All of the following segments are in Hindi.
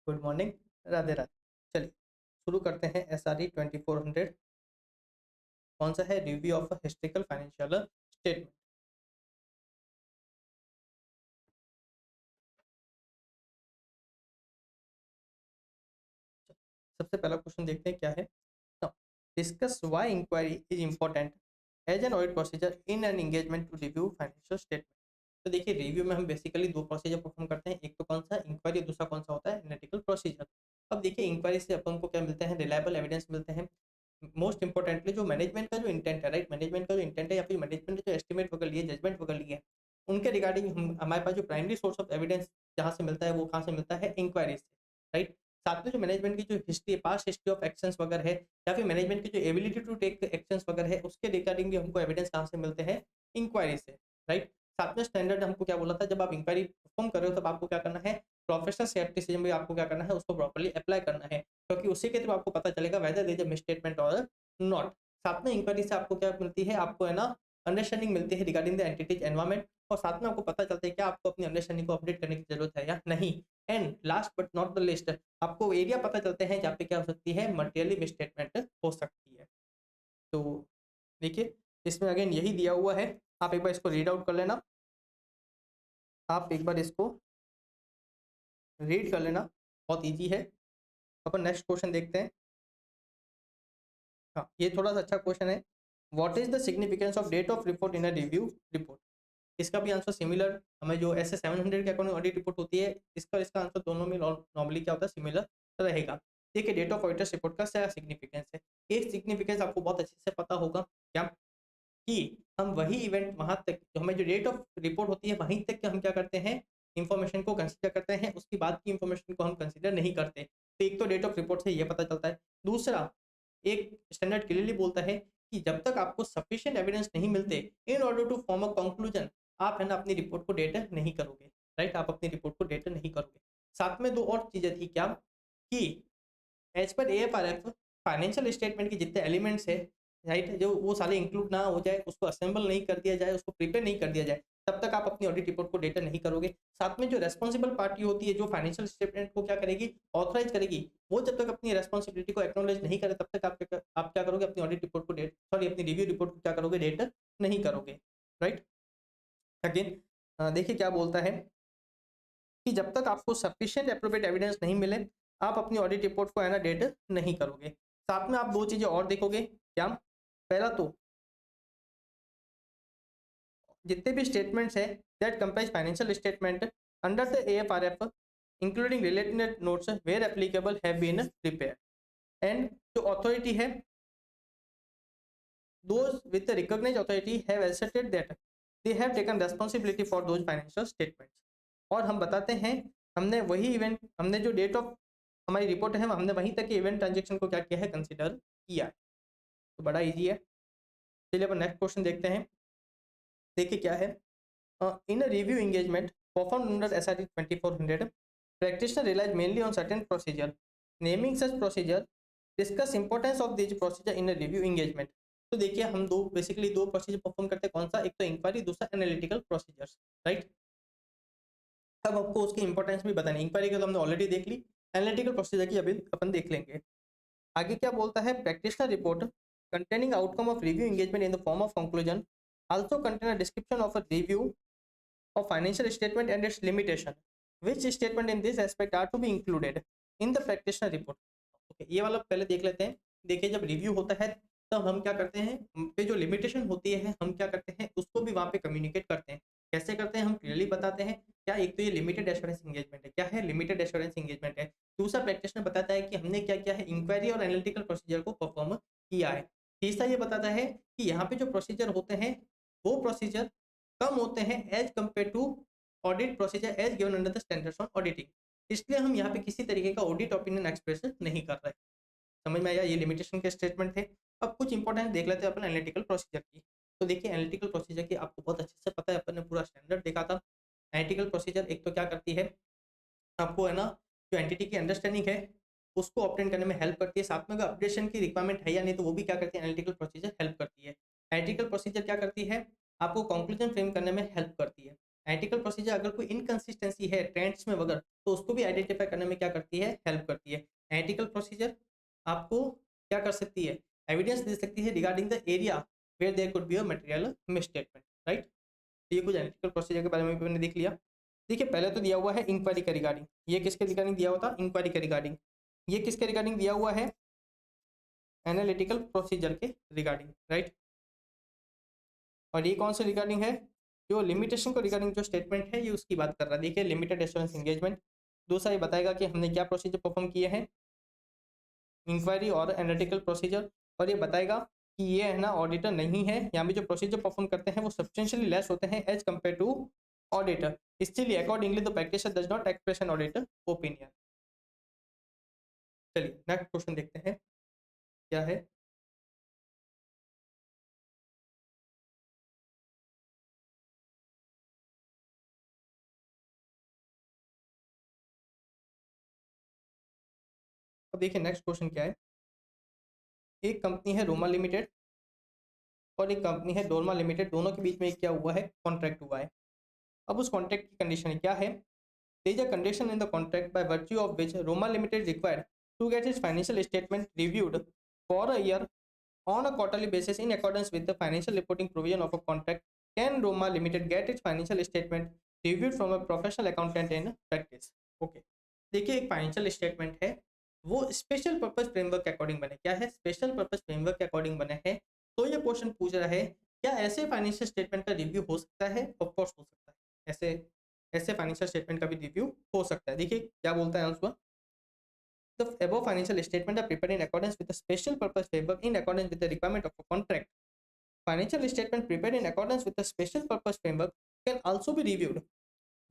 Good morning. राधे राधे। चलिए शुरू करते हैं। SRE 2400 कौन सा है? Review of historical financial statement. सबसे पहला क्वेश्चन देखते हैं क्या है। Discuss why inquiry is important as an audit procedure in an engagement to review financial statement. तो देखिए, रिव्यू में हम बेसिकली दो प्रोसीजर परफॉर्म करते हैं। एक तो कौन सा इंक्वायरी, दूसरा कौन सा होता है एनालिटिकल प्रोसीजर। अब देखिए, इंक्वायरी से अपन को क्या मिलते हैं? रिलायबल एविडेंस मिलते हैं। मोस्ट इंपॉर्टेंटली जो मैनेजमेंट का जो इंटेंट है, राइट, मैनेजमेंट का जो इंटेंट है या फिर मैनेजमेंट ने जो एस्टिमेट वगैरह लिए, जजमेंट वगैरह लिए, उनके रिगार्डिंग हमारे पास जो प्राइमरी सोर्स ऑफ एविडेंस जहाँ से मिलता है वो कहाँ से मिलता है? इंक्वायरी से, राइट। साथ में जो मैनेजमेंट की जो history, past history of actions वगैरह है या फिर मैनेजमेंट की जो एबिलिटी टू टेक एक्शंस वगैरह है, उसके रिगार्डिंग भी हमको एविडेंस कहाँ से मिलते हैं? इंक्वायरी से, राइट। साथ में स्टैंडर्ड हमको क्या बोला था, जब आप इंक्वायरी परफॉर्म कर रहे हो तब आपको क्या करना है? प्रोफेशनल सेफ्टिसिज्म भी आपको क्या करना है? उसको प्रॉपर्ली अप्लाई करना है, क्योंकि उसी के थ्रू आपको पता चलेगा whether there is a misstatement और नॉट। साथ में इंक्वायरी से आपको क्या मिलती है? आपको है ना अंडरस्टैंडिंग मिलती है रिगार्डिंग द एंटिटीज एनवायरमेंट, और साथ में आपको पता चलता है क्या आपको अपनी अंडरस्टैंडिंग को अपडेट करने की जरूरत है या नहीं। And last but not the list, आपको एरिया पता चलते हैं जहाँ पे क्या हो सकती है? मटेरियली मिसस्टेटमेंट हो सकती है। तो देखिए, इसमें अगेन यही दिया हुआ है, आप एक बार इसको रीड आउट कर लेना। आप एक बार इसको रीड कर लेना, बहुत ईजी है। अपन नेक्स्ट क्वेश्चन देखते हैं। हाँ, ये थोड़ा सा अच्छा क्वेश्चन है। What is the significance of date of report in a review report? इसका भी आंसर सिमिलर, हमें जो ऐसे 700 के अकॉर्डिंग ऑडिट रिपोर्ट होती है, इसका इसका आंसर दोनों में नॉर्मली क्या होता है? सिमिलर रहेगा। देखिए, डेट ऑफ ऑडिटर्स रिपोर्ट का क्या सिग्निफिकेंस है? एक सिग्निफिकेंस आपको बहुत अच्छे से पता होगा क्या, कि हम वही इवेंट वहां तक, जो हमें जो डेट ऑफ रिपोर्ट होती है वहीं तक के हम क्या करते हैं? इंफॉर्मेशन को कंसीडर करते हैं, उसके बाद की इंफॉर्मेशन को हम कंसीडर नहीं करते। तो एक तो डेट ऑफ रिपोर्ट से ये पता चलता है। दूसरा, एक स्टैंडर्ड क्लियरली बोलता है कि जब तक आपको सफिशिएंट एविडेंस नहीं मिलते in order to form a conclusion, आप है ना अपनी रिपोर्ट को डेट नहीं करोगे, राइट, आप अपनी रिपोर्ट को डेट नहीं करोगे। साथ में दो और चीजें थी क्या, कि as per AFRF financial statement के जितने एलिमेंट्स है, राइट, जो वो सारे इंक्लूड ना हो जाए, उसको असेंबल नहीं कर दिया जाए, उसको प्रिपेयर नहीं कर दिया जाए, तब तक आप अपनी ऑडिट रिपोर्ट को डेटा नहीं करोगे। साथ में जो रेस्पॉन्सिबल पार्टी होती है, जो फाइनेंशियल स्टेटमेंट को क्या करेगी? ऑथराइज करेगी, वो जब तक अपनी रेस्पॉन्सिबिलिटी को एक्नॉलेज नहीं करे, तब तक आप क्या करोगे? अपनी ऑडिट रिपोर्ट को डेट, सॉरी, अपनी रिव्यू रिपोर्ट को क्या करोगे? डेट नहीं करोगे, राइट। अगेन देखिए क्या बोलता है, कि जब तक आपको सफिशिएंट एप्रोप्रिएट एविडेंस नहीं मिले, आप अपनी ऑडिट रिपोर्ट को है ना डेट नहीं करोगे। साथ में आप दो चीजें और देखोगे क्या। पहला तो जितने भी स्टेटमेंट्स हैं that comprise financial statement under the AFRF including related notes where applicable have been prepared, and जो अथॉरिटी है, those with the recognized authority have asserted that they have taken responsibility for those financial statements। और हम बताते हैं, हमने वही इवेंट, हमने जो डेट ऑफ हमारी रिपोर्ट है, हमने वहीं तक के इवेंट ट्रांजेक्शन को क्या किया है? कंसिडर किया है। तो बड़ा इजी है। चलिए अपन नेक्स्ट क्वेश्चन देखते हैं। देखिए क्या है। In a review engagement performed under SRE 2400, practitioner relies mainly on certain procedure. Naming such procedure, discuss importance of these procedure in a review engagement। तो देखिए, हम दो बेसिकली दो प्रोसीजर परफॉर्म करते हैं। कौन सा? एक तो इंक्वायरी, दूसरा एनालिटिकल प्रोसीजर्स, राइट। अब आपको उसकी इंपॉर्टेंस भी बतानी। इंक्वायरी का तो हमने ऑलरेडी देख ली, एनालिटिकल प्रोसीजर की अभी अपन देख लेंगे। आगे क्या बोलता है? Practitioner report containing outcome of review engagement in the form of conclusion also contain a description of a review of financial statement and its limitation, which statement in this aspect are to be included in the practitioner report। okay, ये वाला पहले देख लेते हैं। देखिए, जब रिव्यू होता है तब हम क्या करते हैं? हम पे जो लिमिटेशन होती है, हम क्या करते हैं? उसको भी वहां पे कम्युनिकेट करते हैं। कैसे करते हैं? हम क्लियरली बताते हैं क्या। एक तो ये लिमिटेड एश्योरेंस एंगेजमेंट है। क्या है? लिमिटेड एश्योरेंस एंगेजमेंट है। दूसरा, प्रैक्टिशनर बताता है कि हमने क्या किया है? इंक्वायरी और एनालिटिकल प्रोसीजर को परफॉर्म किया है। तीसरा, ये बताता है कि यहाँ पे जो प्रोसीजर होते हैं, वो प्रोसीजर कम होते हैं as compare to audit procedure as given under the standards on auditing. इसलिए हम यहाँ पे किसी तरीके का ऑडिट ओपिनियन एक्सप्रेस नहीं कर रहे। समझ में आया? ये लिमिटेशन के स्टेटमेंट थे। अब कुछ इंपॉर्टेंट देख लेते हैं अपन एनालिटिकल प्रोसीजर की। तो देखिए, एनालिटिकल प्रोसीजर की आपको बहुत अच्छे से पता है, अपन ने पूरा स्टैंडर्ड देखा था। एनालिटिकल प्रोसीजर एक तो क्या करती है? आपको है ना जो एंटिटी की अंडरस्टैंडिंग है उसको ऑब्टेन करने में हेल्प करती है। साथ में अगर अपडेशन की रिक्वायरमेंट है या नहीं, तो वो भी क्या करती है? एनालिटिकल प्रोसीजर हेल्प करती है। एनालिटिकल प्रोसीजर क्या करती है? आपको कंक्लूजन फ्रेम करने में हेल्प करती है। एथिकल प्रोसीजर अगर कोई इनकंसिस्टेंसी है ट्रेंड्स में वगैरह तो उसको भी आइडेंटिफाई करने में क्या करती है, हेल्प करती है। एथिकल प्रोसीजर आपको क्या कर सकती है, एविडेंस दे सकती है regarding the area where there could be a material misstatement, right. ये कुछ एथिकल प्रोसीजर के बारे में भी मैंने देख लिया। देखिए पहले तो दिया हुआ है इंक्वायरी के रिगार्डिंग, ये किसके रिगार्डिंग दिया हुआ था, इंक्वायरी के रिगार्डिंग। ये किसके रिगार्डिंग दिया हुआ है, एनालिटिकल प्रोसीजर के रिगार्डिंग, राइट। और ये कौन से रिगार्डिंग है, जो लिमिटेशन को रिगार्डिंग जो स्टेटमेंट है ये उसकी बात कर रहा है। देखिए लिमिटेड एश्योरेंस एंगेजमेंट, दूसरा ये बताएगा कि हमने क्या प्रोसीजर परफॉर्म किए हैं, इंक्वायरी और एनालिटिकल प्रोसीजर। और ये बताएगा कि ये है ना ऑडिटर नहीं है, यहाँ पे जो प्रोसीजर परफॉर्म करते हैं वो सब्सटेंशियली लेस होते हैं एज कम्पेयर टू ऑडिटर, इसलिए accordingly the practitioner does not express an auditor opinion. चलिए नेक्स्ट क्वेश्चन देखते हैं क्या है। अब देखिए नेक्स्ट क्वेश्चन क्या है। एक कंपनी है रोमा लिमिटेड और एक कंपनी है डोरमा लिमिटेड, दोनों के बीच में एक क्या हुआ है, कॉन्ट्रैक्ट हुआ है। अब उस कॉन्ट्रैक्ट की कंडीशन क्या है, there is a condition in the contract by virtue of which Roma Limited is required to get its financial statement reviewed for a year on a quarterly basis in accordance with the financial reporting provision of a contract. Can Roma Limited get its financial statement reviewed from a professional accountant in practice? Okay. देखिए एक फाइनेंशियल स्टेटमेंट है वो स्पेशल पर्पस फ्रेमवर्क के अकॉर्डिंग बने, क्या है, स्पेशल पर्पस फ्रेमवर्क के अकॉर्डिंग बने हैं। तो ये क्वेश्चन पूछ रहा है क्या ऐसे फाइनेंशियल स्टेटमेंट का रिव्यू हो सकता है, ऑफ कोर्स हो सकता है, ऐसे ऐसे फाइनेंशियल स्टेटमेंट का भी रिव्यू हो सकता है। देखिए क्या बोलता है answer, the above financial statement are prepared in accordance with the special purpose framework in accordance with the requirement of a contract. Financial statement prepared in accordance with the special purpose framework can also be reviewed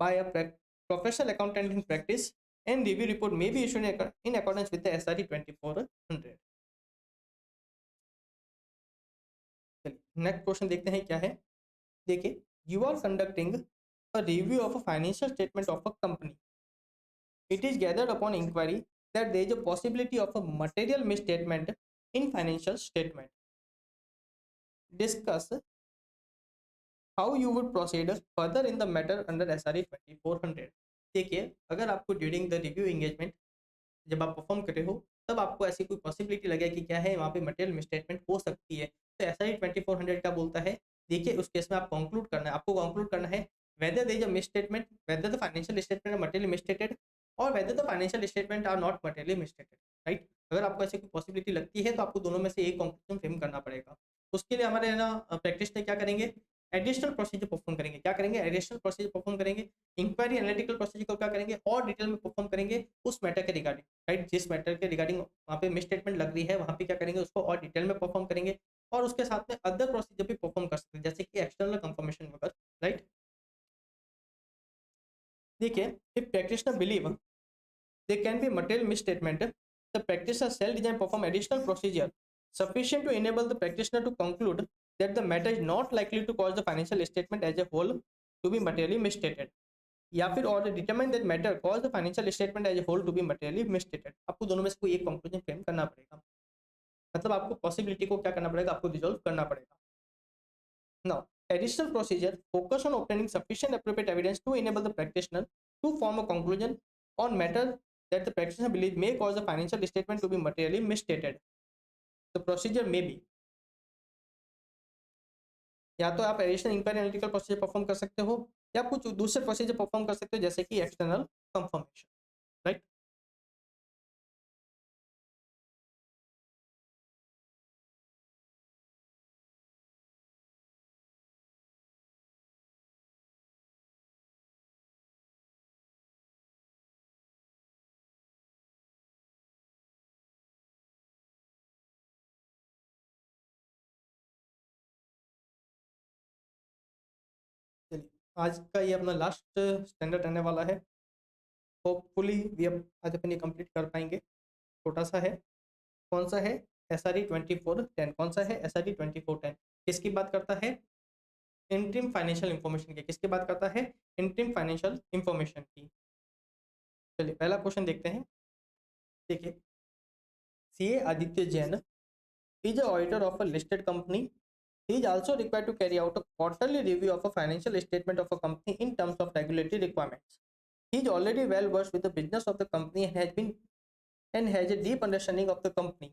by a professional accountant in practice and review report may be issued in accordance with the SRE 2400. चलिए नेक्स्ट क्वेश्चन देखते हैं क्या है। देखिए you are conducting a review of a financial statement of a company, it is gathered upon inquiry that there is a possibility of a material misstatement in financial statement. Discuss how you would proceed further in the matter under SRE 2400. देखिए अगर आपको ड्यूरिंग द रिव्यू एंगेजमेंट जब आप परफॉर्म कर रहे हो तब आपको ऐसी कोई पॉसिबिलिटी लगे कि क्या है वहाँ पे मटेरियल मिसस्टेटमेंट हो सकती है, तो SRE 2400 क्या बोलता है, देखिए उस केस में आप कंक्लूड करना है, आपको कंक्लूड करना है whether there is a misstatement, whether the financial statement are materially misstated or whether the financial statement are not materially misstated, right. अगर आपको ऐसी कोई पॉसिबिलिटी लगती है तो आपको दोनों में से एक कंक्लूजन फ्रेम करना पड़ेगा। उसके लिए हमारे ना प्रैक्टिस में क्या करेंगे, एडिशनल प्रोसीजर परफॉर्म करेंगे, क्या करेंगे, एडिशनल प्रोसीजर परफॉर्म करेंगे, इंक्वायरी एनालिटिकल प्रोसीजर को क्या करेंगे और डिटेल में परफॉर्म करेंगे उस मैटर के रिगार्डिंग, राइट। जिस मैटर के रिगार्डिंग वहाँ पे मिस स्टेटमेंट लग रही है वहाँ पे क्या करेंगे उसको और डिटेल में परफॉर्म करेंगे और उसके साथ में अदर प्रोसीजर भी परफॉर्म कर सकते हैं जैसे कि एक्सटर्नल कंफर्मेशन वगैरह, राइट। देखिए if practitioner believe they can be material miss statement, the practitioner shall design perform additional procedure sufficient to enable the practitioner to conclude that the matter is not likely to cause the financial statement as a whole to be materially misstated, या फिर और determine that matter cause the financial statement as a whole to be materially misstated. आपको दोनों में से कोई एक कंक्लूजन फ्रेम करना पड़ेगा, मतलब आपको पॉसिबिलिटी को क्या करना पड़ेगा, आपको रिजॉल्व करना पड़ेगा। Now additional procedure focus on obtaining sufficient appropriate evidence to enable the practitioner to form a conclusion on matter that the practitioner believes may cause the financial statement to be materially misstated. The procedure may be, या तो आप additional inquiry analytical procedure perform कर सकते हो या कुछ दूसरे प्रोसीजर परफॉर्म कर सकते हो जैसे कि एक्सटर्नल कंफर्मेशन, राइट। चलिए आज का ये अपना लास्ट स्टैंडर्ड रहने वाला है, होपफुली वी अब आज अपन ये कंप्लीट कर पाएंगे। छोटा सा है, कौन सा है, SRE 2410, कौन सा है, SRE 2410 किसकी बात करता है, इंट्रीम फाइनेंशियल इंफॉर्मेशन की, किसकी बात करता है, इंट्रीम फाइनेंशियल इंफॉर्मेशन की। चलिए पहला क्वेश्चन देखते हैं। देखिए CA Aditya Jain is a auditor of a listed company He is also required to carry out a quarterly review of a financial statement of a company in terms of regulatory requirements. He is already well versed with the business of the company and has a deep understanding of the company.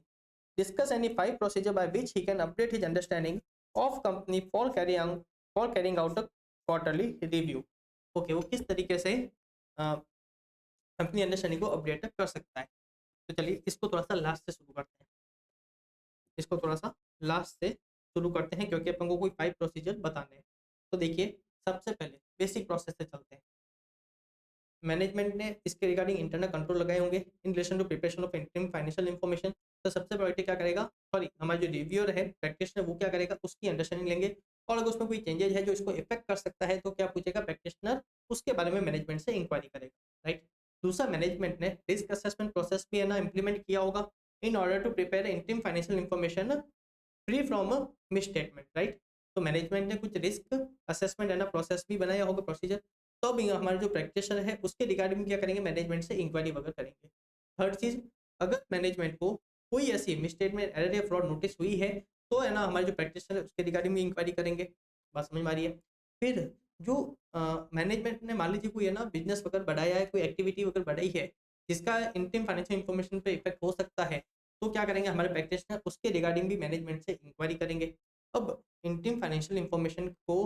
Discuss any 5 procedures by which he can update his understanding of company for carrying out a quarterly review. Okay वो किस तरीके से अपनी अंडरस्टैंडिंग को अपडेट कर सकता है। तो चलिए इसको थोड़ा सा लास्ट से शुरू करते हैं। इसको थोड़ा सा लास्ट से शुरू करते हैं क्योंकि अपन को कोई 5 प्रोसीजर बताने हैं। तो देखिए सबसे पहले बेसिक प्रोसेस से चलते हैं। मैनेजमेंट ने इसके रिगार्डिंग इंटरनल कंट्रोल लगाए होंगे in relation to preparation of interim financial information. तो सबसे पहले क्या करेगा, सॉरी हमारा जो रिव्यूअर है प्रैक्टिशनर वो क्या करेगा, उसकी अंडरस्टैंडिंग लेंगे और अगर उसमें कोई चेंजेस है जो इसको इफेक्ट कर सकता है तो क्या पूछेगा प्रैक्टिशनर, उसके बारे में मैनेजमेंट से इंक्वायरी करेगा, राइट। दूसरा मैनेजमेंट ने रिस्क असेसमेंट प्रोसेस भी है ना इंप्लीमेंट किया होगा in order to prepare interim financial information free from misstatement, right. तो मैनेजमेंट ने कुछ रिस्क असेसमेंट है ना प्रोसेस भी बनाया होगा प्रोसीजर, तो भी हमारे जो प्रैक्टिशनर है उसके रिगार्डिंग क्या करेंगे, मैनेजमेंट से इंक्वायरी वगैरह करेंगे। थर्ड चीज, अगर मैनेजमेंट को कोई ऐसी मिसस्टेटमेंट एरर या फ्रॉड नोटिस हुई है तो है ना हमारे जो प्रैक्टिशनर है उसके रिगार्डिंग भी इंक्वायरी करेंगे। बात समझ में आ रही है। फिर जो मैनेजमेंट ने मान लीजिए कोई है ना बिजनेस वगैरह बढ़ाया है, कोई एक्टिविटी वगैरह बढ़ाई है जिसका इंटरिम फाइनेंशियल इन्फॉर्मेशन पे इफेक्ट हो सकता है, तो क्या करेंगे हमारे प्रैक्टिशनर उसके रिगार्डिंग भी मैनेजमेंट से इंक्वायरी करेंगे। अब इंटरिम फाइनेंशियल इन्फॉर्मेशन को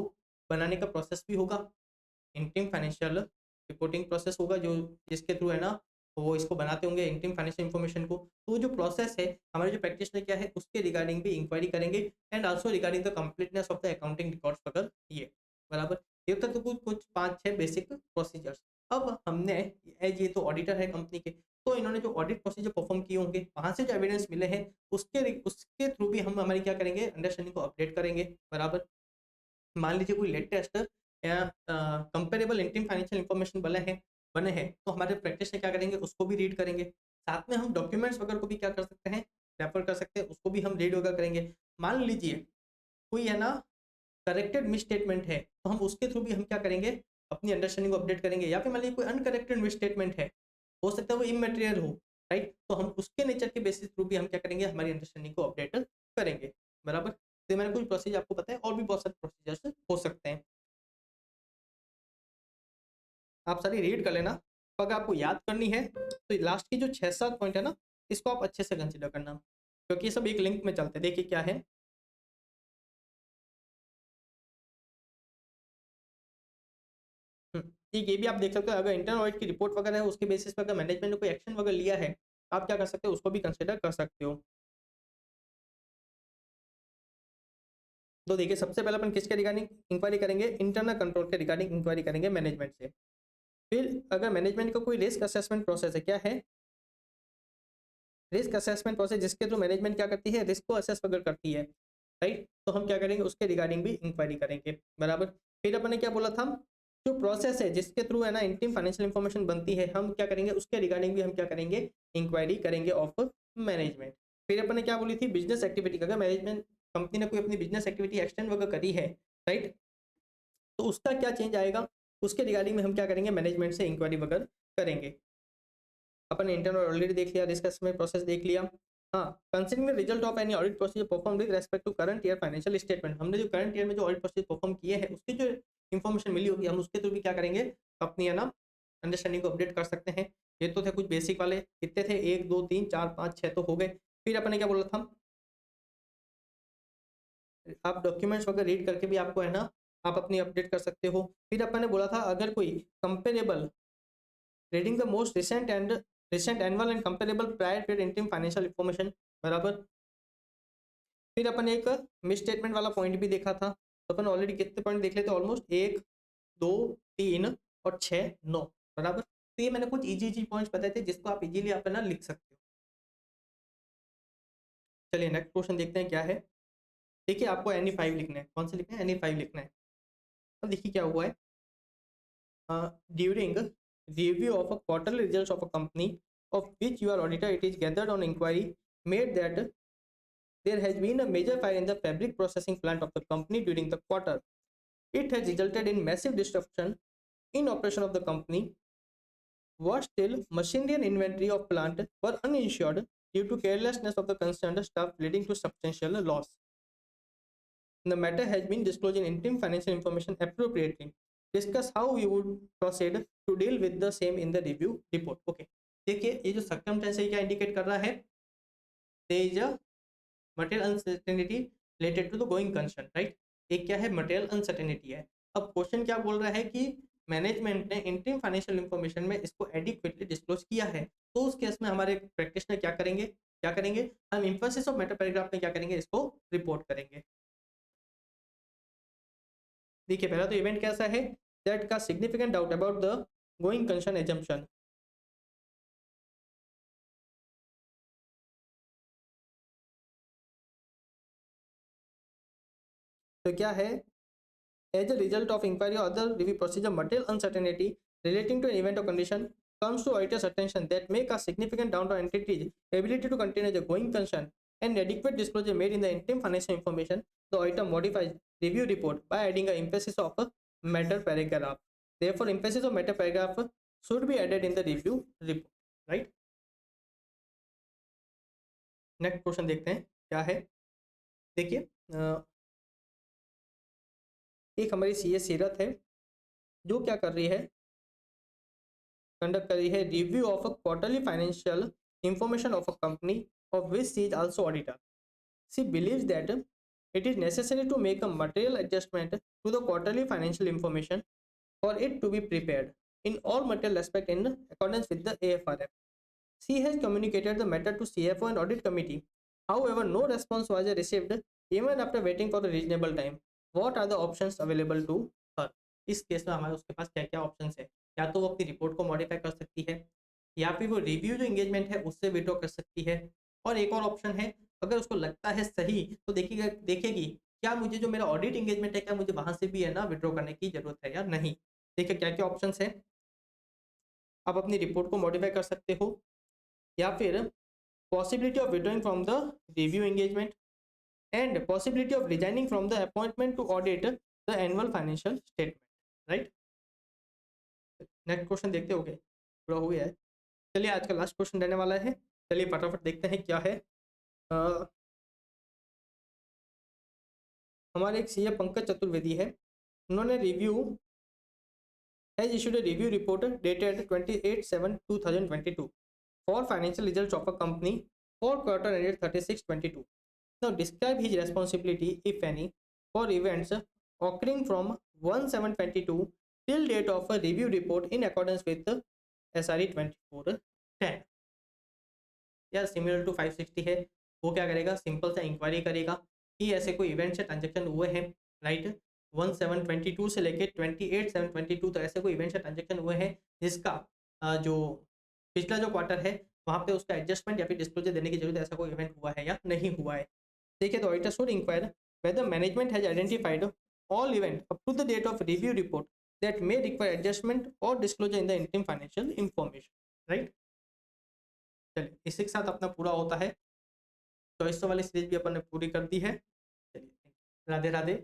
बनाने का प्रोसेस भी होगा, इंटरिम फाइनेंशियल रिपोर्टिंग प्रोसेस होगा जो जिसके थ्रू है ना वो इसको बनाते होंगे इंटरिम फाइनेंशियल इन्फॉर्मेशन को। तो जो प्रोसेस है हमारे जो प्रैक्टिशनर क्या है उसके रिगार्डिंग भी इंक्वायरी करेंगे and also regarding the completeness of the accounting records वगैरह ये बराबर। ये तक तो कुछ कुछ 5-6 बेसिक प्रोसीजर्स। अब हमने एज ये तो ऑडिटर है कंपनी के, तो इन्होंने जो ऑडिट प्रोसीजर परफॉर्म किए होंगे वहां से जो एविडेंस मिले हैं उसके थ्रू भी हम हमारी क्या करेंगे अंडरस्टैंडिंग को अपडेट करेंगे बराबर। मान लीजिए कोई लेटेस्ट या कंपेरेबल इंटरिम फाइनेंशियल इन्फॉर्मेशन बने हैं तो हमारे प्रैक्टिस क्या करेंगे उसको भी रीड करेंगे। साथ में हम डॉक्यूमेंट्स वगैरह को भी क्या कर सकते हैं, रेफर कर सकते हैं, उसको भी हम रीड वगैरह करेंगे। मान लीजिए कोई है ना करेक्टेड मिस स्टेटमेंट है तो हम उसके थ्रू भी हम क्या करेंगे अपनी अंडरस्टैंडिंग को अपडेट करेंगे। या फिर मान लीजिए कोई अनकरेक्टेड मिस स्टेटमेंट है, हो सकता है वो इमटेरियल हो, राइट, तो हम उसके नेचर के बेसिस थ्रू भी हम क्या करेंगे हमारी अंडरस्टैंडिंग को अपडेट करेंगे बराबर। तो मैंने कुछ प्रोसीजर आपको पता है और भी बहुत सारे प्रोसीजर्स हो सकते हैं, आप सारी रीड कर लेना। तो अगर आपको याद करनी है तो लास्ट की जो 6-7 पॉइंट है ना इसको आप अच्छे से कंसिडर करना क्योंकि ये सब एक लिंक में चलते हैं। देखिए क्या है, ठीक ये भी आप देख सकते हो। अगर इंटरनल ऑडिट की रिपोर्ट वगैरह है उसके बेसिस पर अगर मैनेजमेंट ने कोई एक्शन वगैरह लिया है आप क्या कर सकते हो उसको भी कंसिडर कर सकते हो। तो देखिए सबसे पहले अपन किसके रिगार्डिंग इंक्वायरी करेंगे, इंटरनल कंट्रोल के रिगार्डिंग इंक्वायरी करेंगे मैनेजमेंट से। फिर अगर मैनेजमेंट का कोई रिस्क असेसमेंट प्रोसेस है, क्या है रिस्क असेसमेंट प्रोसेस, जिसके थ्रू मैनेजमेंट क्या करती है रिस्क को असेस वगैरह करती है, राइट। तो हम क्या करेंगे उसके रिगार्डिंग भी इंक्वायरी करेंगे बराबर। फिर अपन ने क्या बोला था, जो प्रोसेस है जिसके थ्रू है ना इंटरिम फाइनेंशियल इन्फॉर्मेशन बनती है हम क्या करेंगे उसके रिगार्डिंग भी हम क्या करेंगे इंक्वायरी करेंगे ऑफ मैनेजमेंट। फिर अपन ने क्या बोली थी बिजनेस एक्टिविटी, अगर मैनेजमेंट कंपनी ने कोई अपनी बिजनेस एक्टिविटी एक्सटेंड वगैरह करी है, राइट, तो उसका क्या चेंज आएगा उसके रिगार्डिंग में हम क्या करेंगे मैनेजमेंट से इंक्वायरी वगैरह करेंगे। अपन ने इंटरनल ऑडिट देख लिया, रिस्क असेसमेंट प्रोसेस देख लिया। हाँ, considering the result of any audit procedure perform with respect to current year financial statement, हमने जो करंट ईयर में जो ऑडिट प्रोसीजर परफॉर्म किए हैं उसकी जो इन्फॉर्मेशन मिली होगी हम उसके थ्रू भी क्या करेंगे अपनी है ना अंडरस्टैंडिंग को अपडेट कर सकते हैं। ये तो थे कुछ बेसिक वाले, कितने थे 1 2 3 4 5 6 तो हो गए। फिर अपन ने क्या बोला था, आप डॉक्यूमेंट्स वगैरह रीड करके भी आपको है ना आप अपनी अपडेट कर सकते हो। फिर अपन ने बोला था अगर कोई comparable reading the most recent annual and comparable prior period interim financial information बराबर। फिर अपन एक मिस स्टेटमेंट वाला पॉइंट भी देखा था, तो अपन ऑलरेडी कितने पॉइंट देख लेते हैं ऑलमोस्ट 1 2 3 और 6 9 बराबर। तो ये मैंने कुछ इजी पॉइंट्स बताए थे जिसको आप इजीली आप है ना लिख सकते हो। चलिए नेक्स्ट क्वेश्चन देखते हैं क्या है। देखिए आपको NE5 लिखना है, कौन से लिखना है NE5 लिखना है। अब देखिए क्या हुआ है, during review of a quarterly results of a company of which you are auditor, it is gathered on inquiry made that there has been a major fire in the fabric processing plant of the company during the quarter. It has resulted in massive disruption in operation of the company. What still machinery and inventory of plant were uninsured due to carelessness of the concerned staff leading to substantial loss. the matter has been disclosed in interim financial information appropriately. Discuss how we would proceed to deal with the same in the review report. Okay, देखिए ये जो circumstance है क्या इंडिकेट कर रहा है, there is a material uncertainty related to the going concern, right? एक क्या है, material uncertainty है। अब क्वेश्चन क्या बोल रहा है कि मैनेजमेंट ने इंटरिम फाइनेंशियल इंफॉर्मेशन में इसको एडिक्वेटली डिस्क्लोज किया है, तो उस केस में हमारे प्रैक्टिशनर क्या करेंगे, हम एम्फेसिस ऑफ मैटर पैराग्राफ में क्या करेंगे, इसको रिपोर्ट करेंगे। देखिए पहला तो इवेंट कैसा है, दैट का significant doubt about the going concern assumption. तो क्या है, as a result of inquiry or other review procedure, material uncertainty relating to an event or condition comes to auditor's attention that make a significant doubt on entity's ability to continue the going concern and adequate disclosure made in the interim financial information, the auditor modifies review report by adding an emphasis of a matter paragraph. Therefore, emphasis of matter paragraph should be added in the review report, right? Next question देखते हैं क्या है। देखिए एक हमारी सीए सीरत है जो क्या कर रही है, कंडक्ट कर रही है review of a quarterly financial information of a company of which she is also auditor. She believes that it is necessary to make a material adjustment to the quarterly financial information for it to be prepared in all material aspect in accordance with the AFRF. She has communicated the matter to CFO and audit committee. However, no response was received even after waiting for a reasonable time. What are the options available to her? इस केस में हमारे उसके पास क्या क्या ऑप्शंस है, या तो वो अपनी रिपोर्ट को मॉडिफाई कर सकती है, या फिर वो रिव्यू जो एंगेजमेंट है उससे विड्रॉ कर सकती है, और एक और ऑप्शन है अगर उसको लगता है सही तो देखेगी क्या मुझे जो मेरा ऑडिट एंगेजमेंट है क्या मुझे वहां से भी है ना विड्रॉ करने की जरूरत है या नहीं। देखिए क्या क्या ऑप्शंस है, आप अपनी रिपोर्ट को मॉडिफाई कर सकते हो, या फिर possibility of withdrawing from the review engagement and possibility of resigning from the appointment to audit the annual financial statement, right? Next question देखते हो गए, पूरा हो गया है। चलिए आज का लास्ट क्वेश्चन रहने वाला है, चलिए फटाफट देखते हैं क्या है। हमारे एक सीए पंकज चतुर्वेदी है, उन्होंने has issued a review report dated 28/7/2022 for financial results of a company for quarter ended 36/22. Now describe his responsibility, if any, for events occurring from 1/7/22 till date of a review report in accordance with SRE 2410. या सिमिलर टू 560 है, वो क्या करेगा, सिंपल सा इंक्वायरी करेगा कि ऐसे कोई इवेंट से ट्रांजेक्शन हुए हैं, राइट। 1/7/22 से लेके 28/7/22 तो ऐसे कोई इवेंट से ट्रांजेक्शन हुए हैं जिसका जो पिछला जो क्वार्टर है वहाँ पे उसका एडजस्टमेंट या फिर डिस्क्लोजर देने की जरूरत है, ऐसा कोई इवेंट हुआ है या नहीं हुआ है। देखिए तो auditor should inquire whether management has identified all event up to the date of review report that may require adjustment or disclosure in the interim financial information, right? चलिए इसी के साथ अपना पूरा होता है, चॉइस वाली सीरीज भी अपन ने पूरी कर दी है। चलिए राधे राधे।